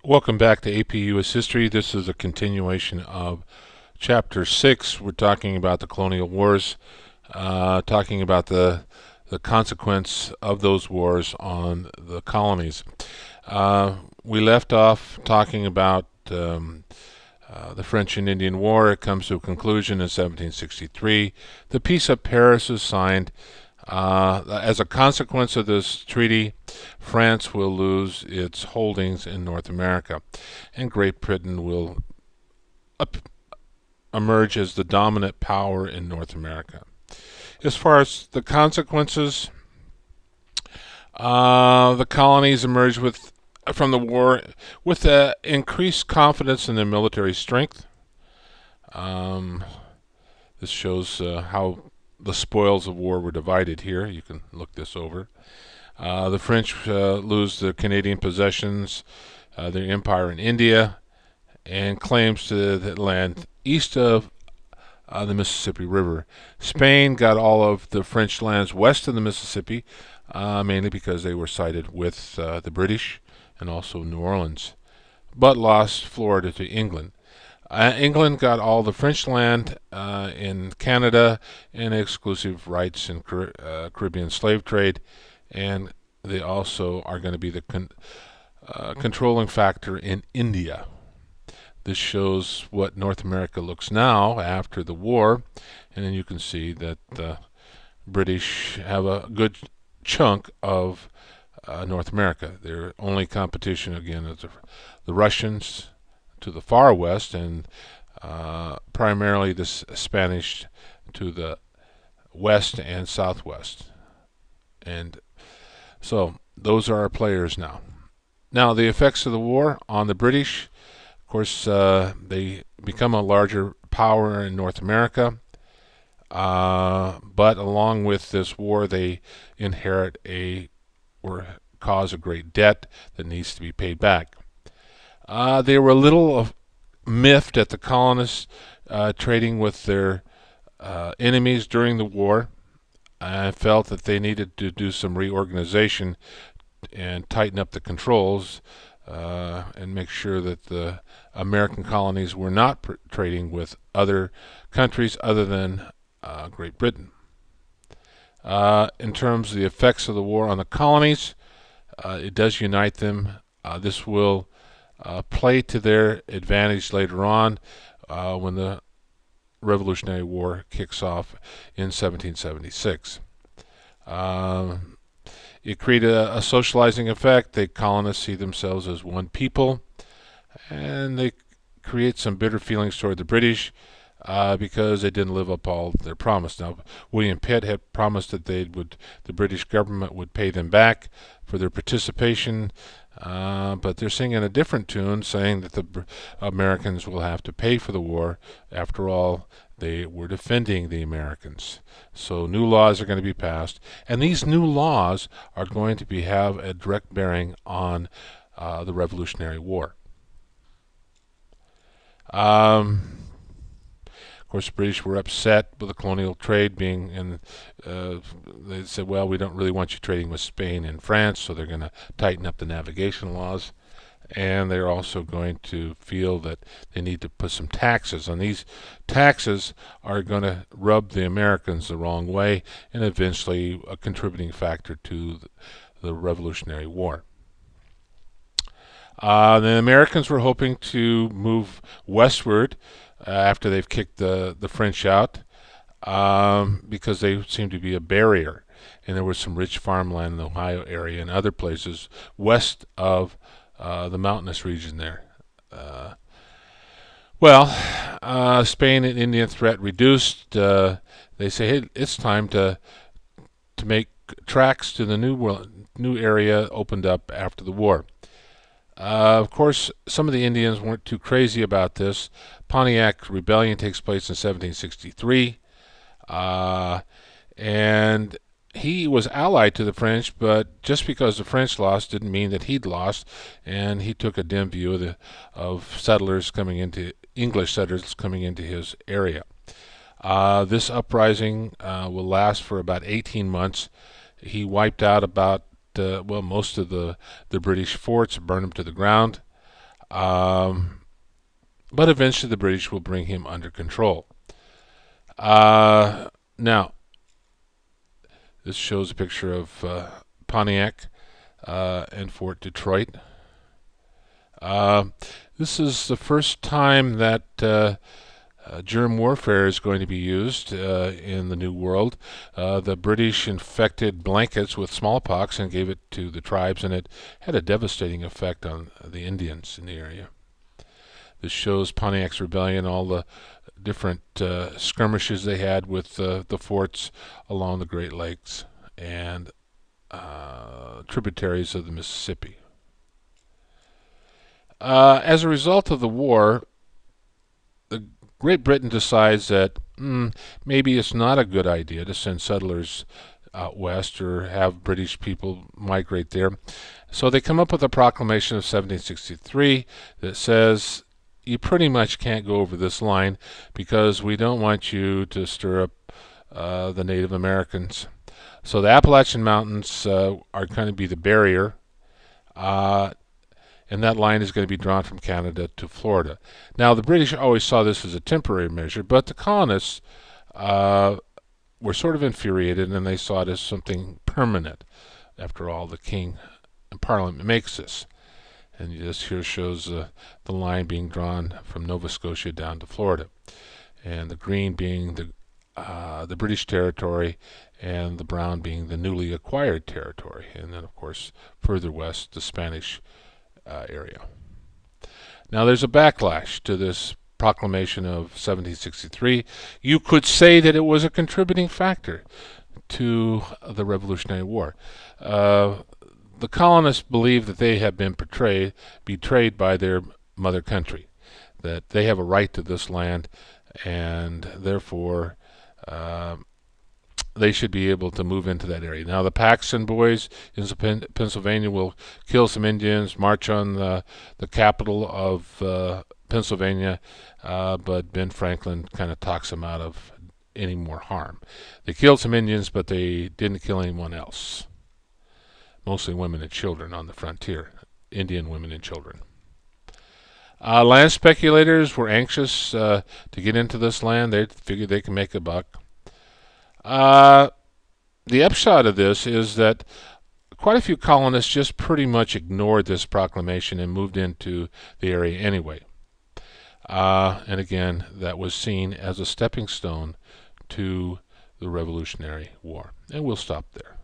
Welcome back to AP US History. This is a continuation of Chapter 6. We're talking about the colonial wars, talking about the consequence of those wars on the colonies. We left off talking about the French and Indian War. It comes to a conclusion in 1763. The Peace of Paris is signed. As a consequence of this treaty, France will lose its holdings in North America, and Great Britain will emerge as the dominant power in North America. As far as the consequences, the colonies emerged from the war with increased confidence in their military strength. This shows how the spoils of war were divided here. You can look this over. The French lose the Canadian possessions, their empire in India, and claims to the land east of the Mississippi River. Spain got all of the French lands west of the Mississippi, mainly because they were sided with the British and also New Orleans, but lost Florida to England. England got all the French land in Canada and exclusive rights in Caribbean slave trade, and they also are going to be the controlling factor in India. This shows what North America looks now after the war, and then you can see that the British have a good chunk of North America. Their only competition, again, is the Russians to the far west, and primarily the Spanish to the west and southwest. And so those are our players now. Now, the effects of the war on the British, of course, they become a larger power in North America, but along with this war, they inherit or cause a great debt that needs to be paid back. They were a little miffed at the colonists trading with their enemies during the war. I felt that they needed to do some reorganization and tighten up the controls and make sure that the American colonies were not trading with other countries other than Great Britain. In terms of the effects of the war on the colonies, it does unite them. This will play to their advantage later on when the Revolutionary War kicks off in 1776. It created a socializing effect. The colonists see themselves as one people, and they create some bitter feelings toward the British because they didn't live up all their promise. Now, William Pitt had promised that the British government would pay them back for their participation, but they're singing a different tune, saying that the Americans will have to pay for the war. After all, they were defending the Americans. So new laws are going to be passed, and these new laws are going to have a direct bearing on the Revolutionary War. Of course, the British were upset with the colonial trade being in. They said, well, we don't really want you trading with Spain and France, so they're going to tighten up the navigation laws. And they're also going to feel that they need to put some taxes on. These taxes are going to rub the Americans the wrong way, and eventually a contributing factor to the Revolutionary War. The Americans were hoping to move westward after they've kicked the French out, because they seemed to be a barrier, and there was some rich farmland in the Ohio area and other places west of the mountainous region there. Spain and Indian threat reduced. They say, hey, it's time to make tracks to the new area opened up after the war. Of course, some of the Indians weren't too crazy about this. Pontiac Rebellion takes place in 1763, and he was allied to the French, but just because the French lost didn't mean that he'd lost, and he took a dim view of English settlers coming into his area. This uprising will last for about 18 months. He wiped out most of the British forts, burned them to the ground. But eventually the British will bring him under control. Now, this shows a picture of Pontiac and Fort Detroit. This is the first time that germ warfare is going to be used in the New World. The British infected blankets with smallpox and gave it to the tribes, and it had a devastating effect on the Indians in the area. This shows Pontiac's rebellion, all the different skirmishes they had with the forts along the Great Lakes and tributaries of the Mississippi. As a result of the war, Great Britain decides that maybe it's not a good idea to send settlers out west or have British people migrate there. So they come up with a proclamation of 1763 that says you pretty much can't go over this line because we don't want you to stir up the Native Americans. So the Appalachian Mountains are going to be the barrier, and that line is going to be drawn from Canada to Florida. Now, the British always saw this as a temporary measure, but the colonists were sort of infuriated, and they saw it as something permanent. After all, the King and Parliament makes this. And this here shows the line being drawn from Nova Scotia down to Florida, and the green being the British territory, and the brown being the newly acquired territory, and then, of course, further west, the Spanish area. Now, there's a backlash to this proclamation of 1763. You could say that it was a contributing factor to the Revolutionary War. The colonists believe that they have been betrayed by their mother country, that they have a right to this land, and therefore they should be able to move into that area. Now, the Paxton Boys in Pennsylvania will kill some Indians, march on the capital of Pennsylvania, but Ben Franklin kind of talks them out of any more harm. They killed some Indians, but they didn't kill anyone else. Mostly women and children on the frontier, Indian women and children. Land speculators were anxious to get into this land. They figured they can make a buck. The upshot of this is that quite a few colonists just pretty much ignored this proclamation and moved into the area anyway. And again, that was seen as a stepping stone to the Revolutionary War. And we'll stop there.